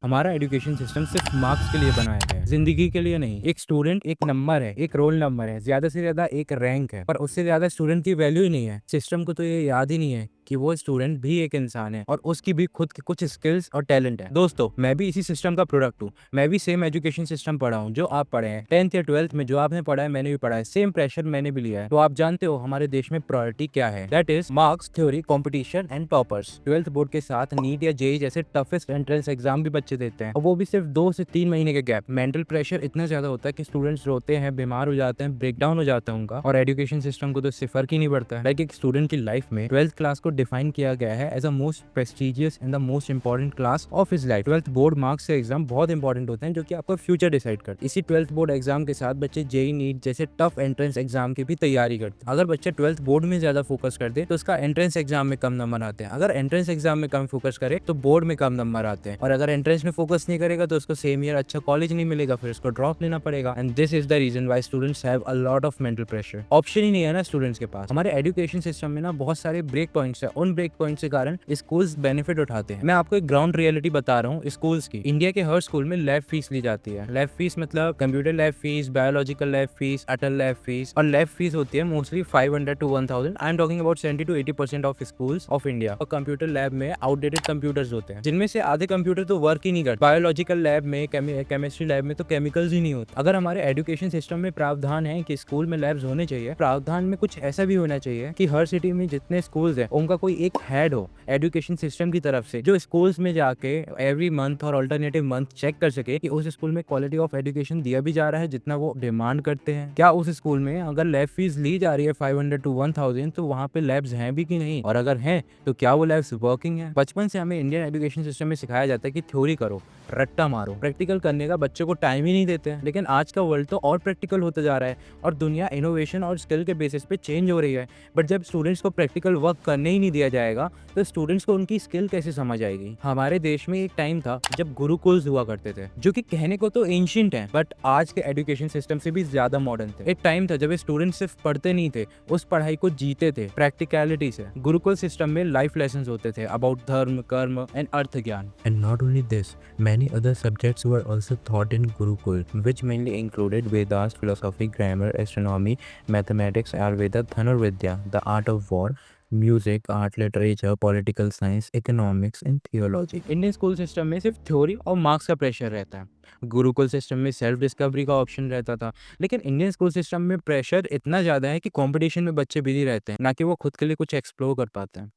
हमारा education system सिर्फ marks के लिए बनाया गया है, जिंदगी के लिए नहीं। एक स्टूडेंट एक नंबर है, एक रोल नंबर है, ज्यादा से ज्यादा एक रैंक है, पर उससे ज्यादा स्टूडेंट की वैल्यू ही नहीं है। सिस्टम को तो ये याद ही नहीं है कि वो स्टूडेंट भी एक इंसान है और उसकी भी खुद के कुछ स्किल्स और टैलेंट है। दोस्तों, मैं भी इसी सिस्टम का प्रोडक्ट हूँ। मैं भी सेम एजुकेशन सिस्टम पढ़ा हूँ जो आप पढ़े हैं। 10th या 12th में जो आपने पढ़ा है मैंने भी पढ़ा है। सेम प्रेशर मैंने भी लिया है। तो आप जानते हो हमारे देश में प्रायोरिटी क्या है? That is marks, theory, competition and toppers. 12th board के साथ नीट या जेई जैसे टफेस्ट एंट्रेंस एग्जाम भी बच्चे देते हैं, और वो भी सिर्फ 2 से 3 महीने के गैप। मेंटल प्रेशर इतना ज्यादा होता है कि स्टूडेंट्स रोते हैं, बीमार हो जाते हैं, ब्रेकडाउन हो जाता है उनका। और एजुकेशन सिस्टम को तो इससे फर्क ही नहीं पड़ता है। लाइक एक स्टूडेंट की लाइफ में 12th क्लास को डिफाइन किया गया है as a most prestigious and the most important class of his life. 12th board marks से एग्जाम बहुत इंपॉर्टेंट होते हैं जो कि आपका फ्यूचर डिसाइड करते हैं। इसी 12th बोर्ड एग्जाम के साथ बच्चे जेई, नीट जैसे टफ एंट्रेंस एग्जाम की भी तैयारी करते हैं। अगर बच्चे 12th बोर्ड में ज्यादा फोकस कर दे तो उसका एंट्रेंस एग्जाम में कम नंबर आते हैं। अगर एंट्रेंस एग्जाम में कम फोकस करे तो बोर्ड में कम नंबर आते हैं। और अगर एंट्रेंस में फोकस नहीं करेगा तो उसको सेम ईयर अच्छा कॉलेज नहीं मिलेगा, फिर उसको ड्रॉप लेना पड़ेगा। And this is the reason why students have a lot of mental pressure. Option ही नहीं है ना स्टूडेंट्स के पास। हमारे एजुकेशन सिस्टम में ना बहुत सारे ब्रेक पॉइंट्स है। उन ब्रेक पॉइंट्स के कारण स्कूल्स बेनिफिट उठाते हैं। मैं आपको एक ग्राउंड रियलिटी बता रहा हूँ स्कूल्स की। इंडिया के हर स्कूल में लैब फीस ली जाती है। लैब फीस मतलब computer lab fees, biological lab fees, Atal lab fees. और लैब फीस होती है mostly 500 to 1000। I am talking about 70 to 80% of schools of India. और कंप्यूटर लैब में आउटडेटेड कंप्यूटर्स होते हैं जिनमें से आधे कंप्यूटर तो वर्क ही नहीं करते। बायोलॉजिकल लैब में, केमिस्ट्री लैब में तो केमिकल्स ही नहीं होते। अगर हमारे एजुकेशन सिस्टम में प्रावधान है कि स्कूल में लैब्स होने चाहिए, प्रावधान में कुछ ऐसा भी होना चाहिए कि हर सिटी में जितने स्कूल्स हैं उनका कोई एक हेड हो एजुकेशन सिस्टम की तरफ से, जो स्कूल्स में जाके एवरी मंथ और अल्टरनेटिव मंथ चेक कर सके कि उस स्कूल में क्वालिटी ऑफ एजुकेशन दिया भी जा रहा है जितना वो डिमांड करते हैं। क्या उस स्कूल में अगर लैब फीस ली जा रही है 500 to 1000 तो वहाँ पे लैब्स हैं भी कि नहीं, और अगर हैं तो क्या वो लैब्स वर्किंग है? बचपन से हमें इंडियन एजुकेशन सिस्टम में सिखाया जाता है कि थ्योरी करो, रट्टा मारो, प्रैक्टिकल करने का बच्चों को टाइम ही नहीं देते हैं। लेकिन आज का वर्ल्ड तो और प्रैक्टिकल होता जा रहा है और दुनिया इनोवेशन और स्किल के बेसिस पे चेंज हो रही है। बट जब स्टूडेंट्स को प्रैक्टिकल वर्क करने ही नहीं दिया जाएगा तो स्टूडेंट्स को उनकी स्किल कैसे समझ आएगी? हमारे देश में एक टाइम था जब गुरुकुल्स हुआ करते थे, जो कि कहने को तो एंशिएंट है बट आज के एजुकेशन सिस्टम से भी ज्यादा मॉडर्न थे। एक टाइम था जब स्टूडेंट सिर्फ पढ़ते नहीं थे, उस पढ़ाई को जीते थे प्रैक्टिकलिटी से। गुरुकुल सिस्टम में लाइफ लेसन्स होते थे अबाउट धर्म, कर्म एंड अर्थ ज्ञान। And not only this, many other subjects were also taught in Gurukul, which mainly included Vedas, philosophy, grammar, astronomy, mathematics, Ayurveda, Dhanurvidya, the art of war, music, art, literature, political science, economics, and theology. Indian school system में सिर्फ theory और marks का pressure रहता है। Gurukul system में self discovery का option रहता था। लेकिन इंडियन स्कूल सिस्टम में प्रेशर इतना ज़्यादा है कि कंपटीशन में बच्चे बिजी रहते हैं, ना कि वो खुद के लिए कुछ एक्सप्लोर कर पाते हैं।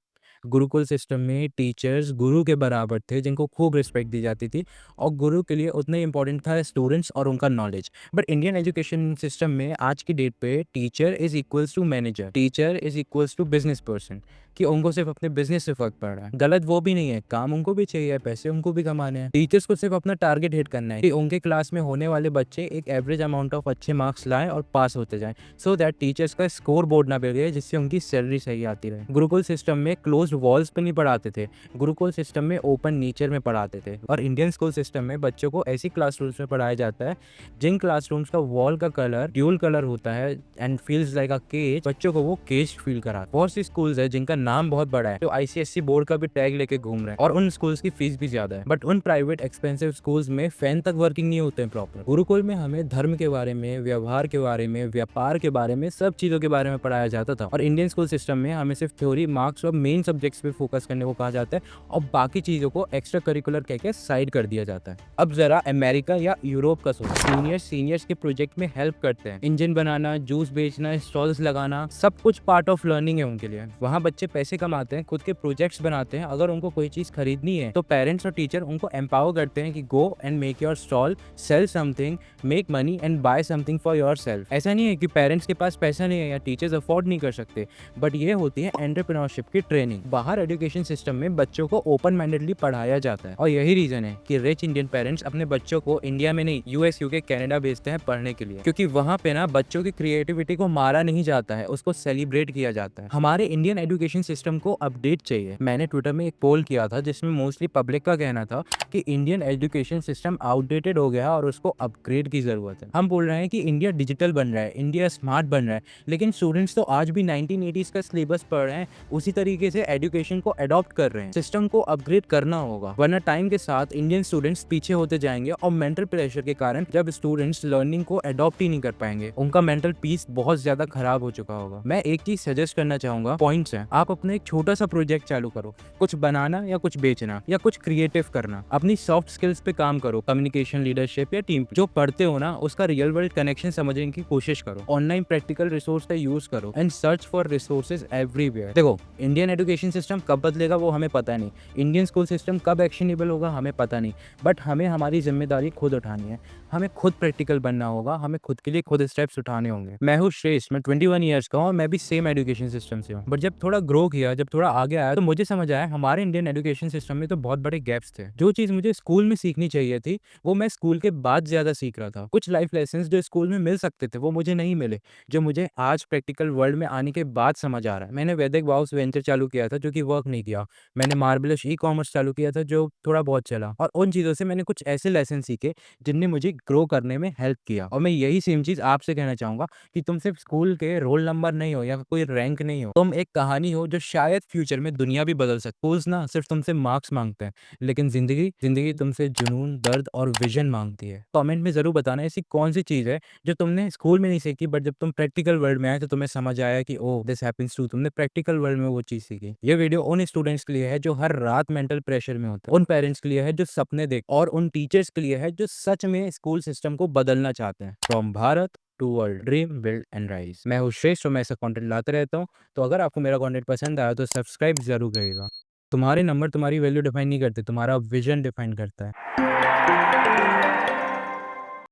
गुरुकुल सिस्टम में टीचर्स गुरु के बराबर थे जिनको खूब रिस्पेक्ट दी जाती थी, और गुरु के लिए उतना ही इंपॉर्टेंट था स्टूडेंट्स और उनका knowledge. But Indian education system में आज की डेट पे teacher is equals to manager, teacher is equals to business person, कि उनको सिर्फ अपने बिजनेस से फर्क पड़ रहा है। गलत वो भी नहीं है, काम उनको भी चाहिए, पैसे उनको भी कमाने हैं। टीचर्स को सिर्फ अपना टारगेट हिट करना है कि उनके क्लास में होने वाले बच्चे एक एवरेज अमाउंट ऑफ अच्छे मार्क्स लाएं और पास होते जाएं, सो दैट टीचर्स का स्कोर बोर्ड ना बिगड़े जिससे उनकी सैलरी सही आती रहे। गुरुकुल सिस्टम में क्लोज्ड वॉल्स पे नहीं पढ़ाते थे, गुरुकुल सिस्टम में ओपन नेचर में पढ़ाते थे। और इंडियन स्कूल सिस्टम में बच्चों को ऐसी क्लासरूम्स में पढ़ाया जाता है जिन क्लासरूम्स का वॉल का कलर ड्यूल कलर होता है and feels like a cage. बच्चों को वो केज फील करा। बहुत सी स्कूल्स है जिनका नाम बहुत बड़ा है, तो आईसीएसई बोर्ड का भी टैग लेके घूम रहे हैं, और उन स्कूल्स की फीस भी ज्यादा है। बट उन प्राइवेट एक्सपेंसिव स्कूल्स में फैन तक वर्किंग नहीं होते हैं प्रॉपर। गुरुकुल में हमें धर्म के बारे में, व्यवहार के बारे में, व्यापार के बारे में, सब चीजों के बारे में पढ़ाया जाता था। और इंडियन स्कूल सिस्टम में हमें सिर्फ थ्योरी, मार्क्स और मेन सब्जेक्ट्स पे फोकस करने को कहा जाता है, और बाकी चीजों को एक्स्ट्रा करिकुलर कह के साइड कर दिया जाता है। अब जरा अमेरिका या यूरोप का सोचो। सीनियर्स के प्रोजेक्ट में हेल्प करते हैं, इंजन बनाना, जूस बेचना, स्टॉल्स लगाना, सब कुछ पार्ट ऑफ लर्निंग है उनके लिए। वहाँ बच्चे पैसे कमाते हैं, खुद के प्रोजेक्ट्स बनाते हैं। अगर उनको कोई चीज खरीदनी है तो पेरेंट्स और टीचर उनको एम्पावर करते हैं कि go and make your stall, sell something, make money and buy something for yourself. ऐसा नहीं है कि पेरेंट्स के पास पैसा नहीं है या टीचर्स अफोर्ड नहीं कर सकते, बट ये होती है एंटरप्रेन्योरशिप की ट्रेनिंग। बाहर एजुकेशन सिस्टम में बच्चों को ओपन माइंडेडली पढ़ाया जाता है, और यही रीजन है कि रिच इंडियन पेरेंट्स अपने बच्चों को इंडिया में नहीं, यूएस, यूके, कनाडा भेजते हैं पढ़ने के लिए, क्योंकि वहाँ पे ना बच्चों की क्रिएटिविटी को मारा नहीं जाता है, उसको सेलिब्रेट किया जाता है। हमारे इंडियन एजुकेशन सिस्टम को अपडेट चाहिए। मैंने ट्विटर में एक पोल किया था जिसमें मोस्टली पब्लिक का कहना था कि इंडियन एजुकेशन सिस्टम आउटडेटेड हो गया है और उसको अपग्रेड की जरूरत है। हम बोल रहे हैं कि इंडिया डिजिटल बन रहा है, इंडिया स्मार्ट बन रहा है, लेकिन स्टूडेंट्स तो आज भी 1980s का सिलेबस पढ़ रहे हैं, उसी तरीके से एजुकेशन को अडॉप्ट कर रहे हैं। सिस्टम को अपग्रेड करना होगा, वरना टाइम के साथ इंडियन स्टूडेंट्स पीछे होते जाएंगे और मेंटल प्रेशर के कारण जब स्टूडेंट्स लर्निंग को अडॉप्ट ही नहीं कर पाएंगे, उनका मेंटल पीस बहुत ज्यादा खराब हो चुका होगा। मैं एक चीज सजेस्ट करना चाहूंगा, पॉइंट्स हैं, आप अपना एक छोटा सा प्रोजेक्ट चालू करो, कुछ बनाना या कुछ बेचना या कुछ क्रिएटिव करना। अपनी सॉफ्ट स्किल्स पे काम करो, कम्युनिकेशन, लीडरशिप या टीम। जो पढ़ते हो ना उसका रियल वर्ल्ड कनेक्शन समझने की कोशिश करो। ऑनलाइन प्रैक्टिकल रिसोर्स का यूज करो and search for resources everywhere. देखो, इंडियन एजुकेशन सिस्टम कब बदलेगा वो हमें पता नहीं, इंडियन स्कूल सिस्टम कब एक्शनेबल होगा हमें पता नहीं, बट हमें हमारी जिम्मेदारी खुद उठानी है। हमें खुद प्रैक्टिकल बनना होगा, हमें खुद के लिए खुद स्टेप्स उठाने होंगे। मैं हूँ श्रेष्ठ, मैं 21 ईयर्स का हूँ और मैं भी सेम एजुकेशन सिस्टम से हूँ। बट जब थोड़ा ग्रो किया, जब थोड़ा आगे आया, तो मुझे समझ आया हमारे इंडियन एजुकेशन सिस्टम में तो बहुत बड़े गैप्स थे। जो चीज़ मुझे स्कूल में सीखनी चाहिए थी वो मैं स्कूल के बाद ज़्यादा सीख रहा था। कुछ लाइफ लेसन्स जो स्कूल में मिल सकते थे वो मुझे नहीं मिले, जो मुझे आज प्रैक्टिकल वर्ल्ड में आने के बाद समझ आ रहा है। मैंने वैदिक वाउस वेंचर चालू किया था जो कि वर्क नहीं किया। मैंने मार्बलिश ई कॉमर्स चालू किया था जो थोड़ा बहुत चला, और उन चीज़ों से मैंने कुछ ऐसे लेसन सीखे जिनने मुझे ग्रो करने में हेल्प किया। और मैं यही सेम चीज़ आपसे कहना चाहूँगा कि तुम सिर्फ स्कूल के रोल नंबर नहीं हो या कोई रैंक नहीं हो, तुम एक कहानी हो जो शायद फ्यूचर में दुनिया भी बदल सकती। स्कूल्स ना सिर्फ तुमसे मार्क्स मांगते हैं, लेकिन जिंदगी तुमसे जुनून, दर्द और विजन मांगती है। कमेंट में जरूर बताना ऐसी कौन सी चीज़ है जो तुमने स्कूल में नहीं सीखी, बट जब तुम प्रैक्टिकल वर्ल्ड में आए तो तुम्हें समझ आया कि ओह दिस हैपेंस टू, तुमने प्रैक्टिकल वर्ल्ड में वो चीज़ सीखी। ये वीडियो उन स्टूडेंट्स के लिए है जो हर रात मेंटल प्रेशर में होते हैं, उन पेरेंट्स के लिए है जो सपने देख, और उन टीचर्स के लिए है जो सच में स्कूल सिस्टम को बदलना चाहते हैं। From Bharat to world, dream, build and rise. मैं हूँ श्रेष्ठ और मैं ऐसा कंटेंट लाते रहता हूँ। तो अगर आपको मेरा कंटेंट पसंद आया तो सब्सक्राइब जरूर करिएगा। तुम्हारे नंबर तुम्हारी वैल्यू डिफाइन नहीं करते, तुम्हारा विजन डिफाइन करता है।